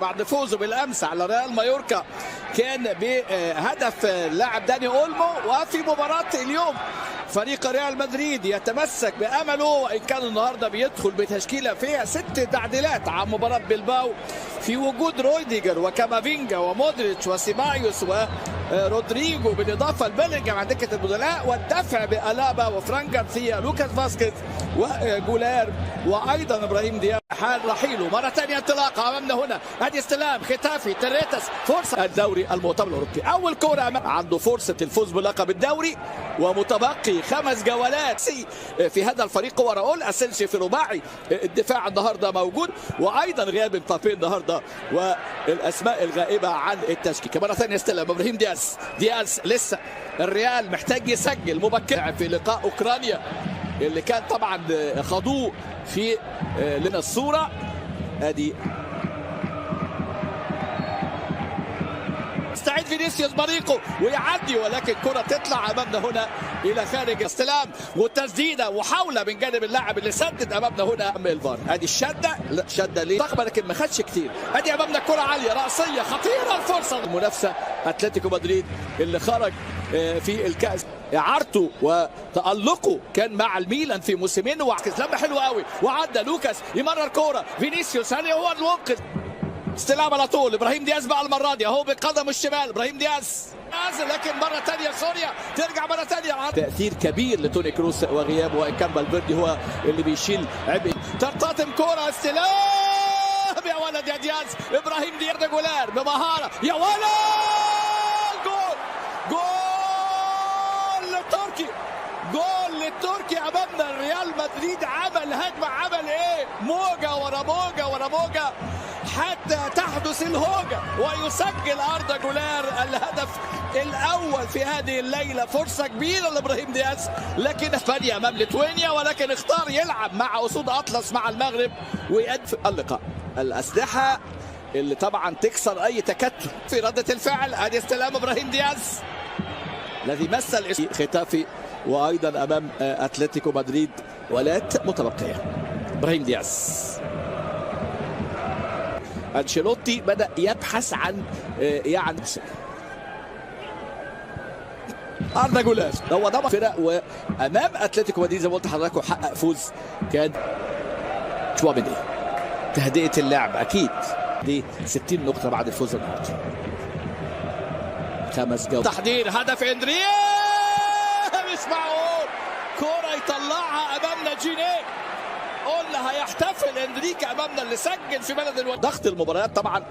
بعد فوزه بالامس على ريال مايوركا كان بهدف اللاعب داني اولمو. وفي مباراه اليوم فريق ريال مدريد يتمسك بامله، وان كان النهارده بيدخل بتشكيله فيها 6 تعديلات عن مباراه بلباو في وجود رويديجر وكامافينجا ومودريتش وسيبايوس ورودريجو بالاضافه لبيلينجهام على دكه البدلاء، والدفع بالابا وفران جارسيا لوكاس فاسكيز وجولار وايضا ابراهيم دياب حال رحيله. مره ثانيه انطلاقه امامنا هنا، ادي استلام ختافي تريتاس، فرصه الدوري المؤتمر الاوروبي. اول كره عنده فرصه الفوز بلقب الدوري ومتبقي 5 جولات في هذا الفريق. هو راؤول اسينسيو في رباعي الدفاع النهارده موجود، وايضا غياب مبابي النهارده والاسماء الغائبه عن التشكيك. مره ثانيه استلام ابراهيم دياز لسه الريال محتاج يسجل مبكرا في لقاء اوكرانيا اللي كان طبعا خضوه في لنا الصوره. ادي استعيد فينيسيوس بريقه ويعدي، ولكن كرة تطلع امامنا هنا الى خارج. استلام والتسديده وحاوله من جانب اللاعب اللي سدد امامنا هنا الفار. ادي الشده، لا شده ليه ضخمه لكن ما خدش كتير. ادي امامنا كرة عاليه راسيه خطيره، الفرصه المنافسه اتلتيكو مدريد اللي خرج في الكاس. اعارته وتألقه كان مع الميلان في موسمين، لما حلوه قوي وعدى لوكاس يمرر كوره فينيسيوس، هل هو المنقذ؟ استلام على طول ابراهيم دياز بقى المره دي اهو بقدمه الشمال. ابراهيم دياز نازل، لكن مره ثانيه سوريا ترجع مره ثانيه. تاثير كبير لتوني كروس وغيابه، وان كان فالفيردي هو اللي بيشيل عبء. ترتطم كوره، استلام يا ولد يا دياز. ابراهيم دياز جولار بمهاره، يا ولد جول جول للتركي امامنا. الريال مدريد عمل هجمه، عمل ايه؟ موجه ورا موجه ورا موجه حتى تحدث الهوجه ويسجل أردا جولار الهدف الاول في هذه الليله. فرصه كبيره لابراهيم دياز، لكن اسبانيا امام ليتوانيا، ولكن اختار يلعب مع اسود اطلس مع المغرب ويدفع اللقاء. الاسلحه اللي طبعا تكسر اي تكتل في رده الفعل. ادي استلام ابراهيم دياز الذي مثل ختافي وايضا امام اتلتيكو مدريد. ولات متبقيه ابراهيم دياز. أنشيلوتي بدأ يبحث عن يعني أردا جولار. هو ضمن فرق وامام اتلتيكو مدريد زي ما قلت لحضرتك وحقق فوز. كان تشواميني تهدئه اللعب اكيد دي 60 نقطه بعد الفوز النهارده. 5 جول تحضير هدف اندريه، مش معقول كوره يطلعها امامنا جينيه. قلنا هيحتفل اندريكا امامنا اللي سجل في بلد ضغط المباريات طبعا.